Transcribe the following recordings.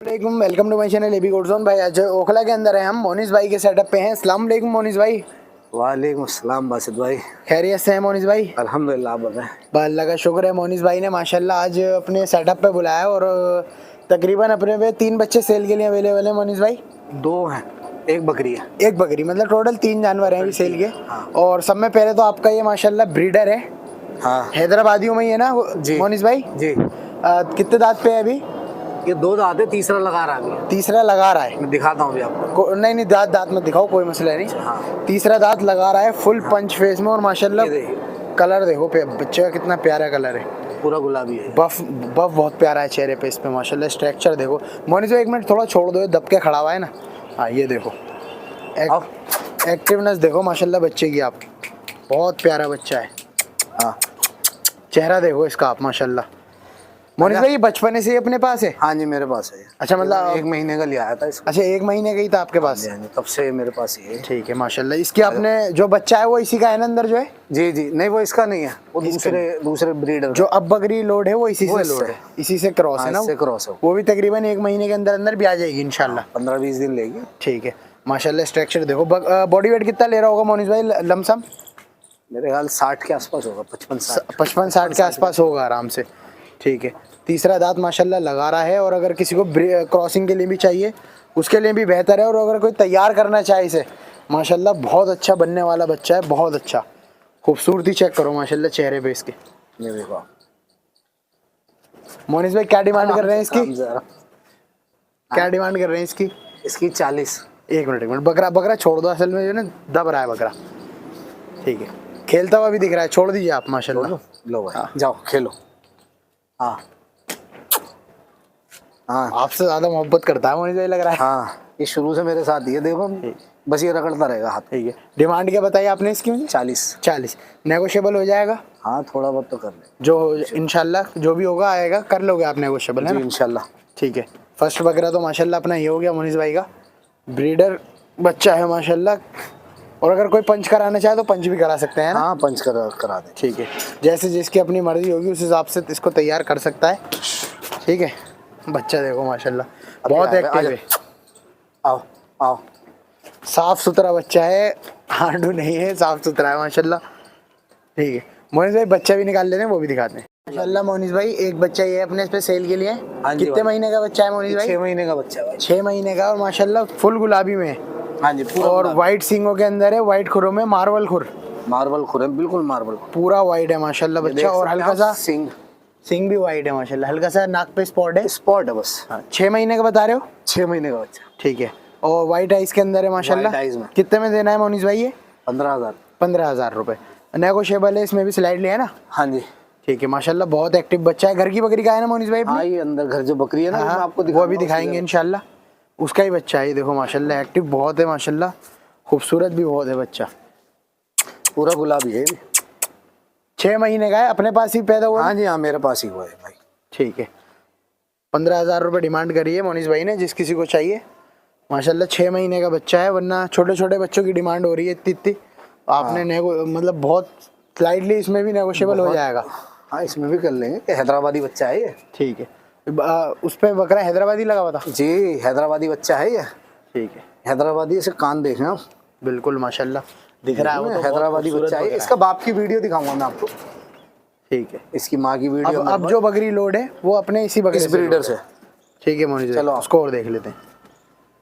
Welcome to my channel एबी गोडजोन। भाई आज ओखला के अंदर है, हम मोनिस भाई के सेटअप पे हैं। अस्सलाम वालेकुम मोनिस भाई। वालेकुम अस्सलाम बासित भाई। खैरियत से हैं मोनिस भाई? अल्हम्दुलिल्लाह, आप बताएं। बस अल्लाह का शुक्र है। मोनिस भाई ने माशाल्लाह आज अपने सेटअप पे बुलाया और तकरीबन अपने पे 3 बच्चे सेल के लिए अवेलेबल हैं मोनिस भाई। 2 हैं, एक बकरी है। एक बकरी, मतलब टोटल 3 जानवर हैं अभी सेल के। हाँ। और सब में पहले तो आपका ये माशाल्लाह ब्रीडर है, हाँ हैदराबादियों में ही है ना जी मोनिस भाई? जी। कितने दांत पे है अभी? ये 2 दांत है, तीसरा लगा रहा है अभी। तीसरा लगा रहा है। मैं दिखाता हूँ अभी आपको। नहीं दांत दांत मत दिखाओ, कोई मसला नहीं। हाँ। तीसरा दांत लगा रहा है, फुल पंच फेस में। और माशाल्लाह ये देखिए, कलर देखो बच्चे का कितना प्यारा कलर है। पूरा गुलाबी है। बफ बफ बहुत प्यारा है चेहरे पे इस पे माशाल्लाह। स्ट्रक्चर देखो मोनिस भाई, एक मिनट थोड़ा छोड़ दो, ये दब के खड़ा हुआ है ना। हाँ ये देखो, एक्टिवनेस देखो माशाल्लाह बच्चे की। आप बहुत प्यारा बच्चा है। हाँ, चेहरा देखो इसका आप माशाल्लाह। मोनिस भाई बचपन से ही अपने पास है? हाँ जी, मेरे पास है। अच्छा, मतलब 1 महीने का लिया आया था इसको। अच्छा 1 महीने का ही था आपके पास? हाँ जी, तब से मेरे पास ही है। ठीक है माशाल्लाह। इसकी आपने जो बच्चा है वो इसी का है ना अंदर जो है? जी जी, नहीं वो इसका नहीं है, वो दूसरे ब्रीडर जो अब बकरी लोड है वो इसी से लोड है, इसी से क्रॉस है ना? इससे क्रॉस है। वो भी तकरीबन 1 महीने के अंदर अंदर भी आ जाएगी इंशाल्लाह। 15-20 दिन लेगी। ठीक है माशाल्लाह। स्ट्रक्चर देखो। बॉडी वेट कितना ले रहा होगा मोनिस भाई लमसम? मेरे ख्याल 60 के आसपास होगा, 55-60 के आसपास होगा आराम से। ठीक है। तीसरा दांत माशाल्लाह लगा रहा है। और अगर किसी को क्रॉसिंग के लिए भी चाहिए उसके लिए भी बेहतर है। और अगर कोई तैयार करना चाहे इसे, माशाल्लाह बहुत अच्छा बनने वाला बच्चा है, बहुत अच्छा। खूबसूरती चेक करो माशाल्लाह चेहरे पे इसके। ये देखो मोनिस भाई क्या डिमांड कर रहे हैं इसकी? क्या डिमांड कर रहे हैं इसकी? इसकी 40। एक मिनट बकरा बकरा छोड़ दो, असल में जो ना दब रहा है बकरा। ठीक है, खेलता हुआ भी दिख रहा है, छोड़ दीजिए आप माशाल्लाह। लो भाई, जाओ खेलो। हाँ हाँ, आपसे ज्यादा मोहब्बत करता है मुझे लग रहा है। हाँ, ये शुरू से मेरे साथ ही है, देखो बस ये रगड़ता रहेगा हाथ। ठीक है। डिमांड क्या बताई आपने इसकी मुझे? 40 नेगोशिएबल हो जाएगा? हाँ, थोड़ा बहुत तो कर ले, जो इंशाल्लाह जो भी होगा आएगा, कर लोगे आप नेगोशिएबल, है ना? इंशाल्लाह। ठीक है। फर्स्ट बकरा तो माशाल्लाह अपना ये हो गया मोनिस भाई का। ब्रीडर बच्चा है माशाल्लाह। और अगर कोई पंच कराना चाहे तो पंच भी करा सकते हैं ना? हाँ, पंच करा दे। ठीक है, जैसे जिसकी अपनी मर्जी होगी उस हिसाब से इसको तैयार कर सकता है। ठीक है। बच्चा देखो माशाल्लाह बहुत एक्टिव है। आओ आओ, साफ सुथरा बच्चा है, हांडू नहीं है, साफ सुथरा है माशाल्लाह। ठीक है मोनिस भाई, बच्चा भी निकाल लेते हैं, वो भी दिखाते हैं माशाल्लाह। मोनिस भाई एक बच्चा ये है अपने इस पे सेल के लिए। हाँ जी, कितने महीने का बच्चा है मोनिस भाई? 6 महीने का बच्चा है। 6 महीने का। और माशाल्लाह फुल गुलाबी में है। हाँ जी, पूरा और वाइट सींगों के अंदर है, वाइट खुरों में मार्बल खुर, मार्बल खुर है, बिल्कुल मार्बल पूरा वाइट है माशाल्लाह बच्चा। और हल्का सा सिंग भी वाइट है माशाल्लाह। हल्का सा नाक पे स्पॉट है, स्पॉट है बस। हाँ। 6 महीने का बता रहे हो? 6 महीने का बच्चा। ठीक है। और वाइट आइस के अंदर है माशाल्लाह। White eyes में। कितने में देना है मोनिस भाई ये? 15,000। 15,000 रुपये नेगोशिएबल है, इसमें भी स्लाइडली है ना? हाँ जी। ठीक है माशाल्लाह बहुत एक्टिव बच्चा है। घर की बकरी का है ना मोनिस भाई? हाँ, ये अंदर घर जो बकरी है ना, हाँ, आपको वो भी दिखाएंगे इंशाल्लाह। उसका ही बच्चा है ये देखो माशाल्लाह। एक्टिव बहुत है माशाल्लाह, खूबसूरत भी बहुत है बच्चा, पूरा गुलाबी है। 6 महीने का है, अपने पास ही पैदा हुआ? हाँ जी, हाँ, मेरे पास ही हुआ है भाई। ठीक है। 15,000 रुपये डिमांड करी है मोनिस भाई ने, जिस किसी को चाहिए माशाल्लाह। 6 महीने का बच्चा है, वरना छोटे छोटे बच्चों की डिमांड हो रही है इतनी। आपने मतलब बहुत स्लाइडली इसमें भी नेगोशिएबल हो जाएगा। हाँ, इसमें भी कर लेंगे, हैदराबादी बच्चा है ये। ठीक है। उस पर बकरा हैदराबादी लगा हुआ था जी, हैदराबादी बच्चा है ये। ठीक है। हैदराबादी से कान देखें आप, बिल्कुल माशाल्लाह दिख रहा है वो तो। हैदराबादी बच्चा है। इसका बाप की वीडियो दिखाऊंगा मैं आपको। ठीक है। इसकी माँ की वीडियो अब जो बकरी लोड है वो अपने इसी बकरी इस ब्रीडर से। ठीक है मोनिस भाई, चलो उसको और देख लेते हैं।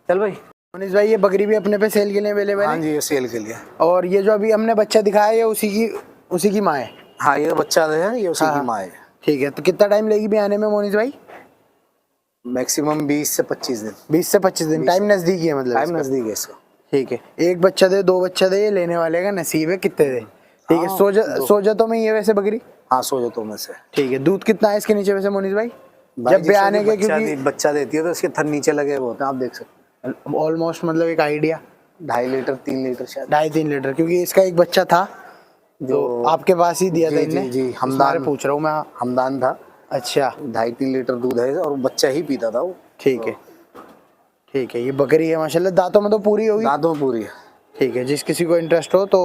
चल भाई। मोनिस भाई ये बकरी भी अपने पे सेल के लिए अवेलेबल है? हाँ जी, ये सेल के लिए। और ये जो अभी हमने बच्चा दिखाया है ये उसी की माँ है? हाँ, ये बच्चा है, ये उसी की माँ है। ठीक है। तो कितना टाइम लेगी भी आने में मोनिस भाई? मैक्सिमम 20 से 25 दिन। 20 से 25 दिन। टाइम नजदीकी है मतलब? टाइम नजदीक है इसका। ठीक है। एक बच्चा दे, 2 बच्चा दे, ये लेने वाले का नसीब है कितने दे। ठीक है। सोजतों में ये वैसे बकरी? हाँ, सोजतों में से। ठीक है। दूध कितना है इसके नीचे वैसे मोनिस भाई? जब भी आने के, क्योंकि बच्चा देती है तो इसके थन नीचे लगे हुए होते हैं, आप देख सकते हैं ऑलमोस्ट, मतलब एक आइडिया 2.5 लीटर 3 लीटर शायद। 2.5-3 लीटर। क्योंकि इसका एक बच्चा था जो आपके पास ही दिया था इनने। जी, हमदान पूछ रहा हूँ मैं। हमदान था। अच्छा। 2.5-3 लीटर दूध है और बच्चा ही पीता था वो। ठीक है। ठीक है। ये बकरी है माशाल्लाह, दांतों में तो पूरी होगी? दांतों में पूरी है। ठीक है। जिस किसी को इंटरेस्ट हो तो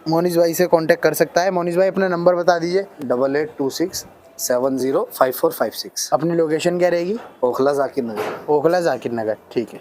मोनिस भाई से कांटेक्ट कर सकता है। मोनिस भाई अपना नंबर बता दीजिए। 8826 705456। अपनी लोकेशन क्या रहेगी? ओखला जाकिर नगर। ओखला जाकिर नगर, ठीक है।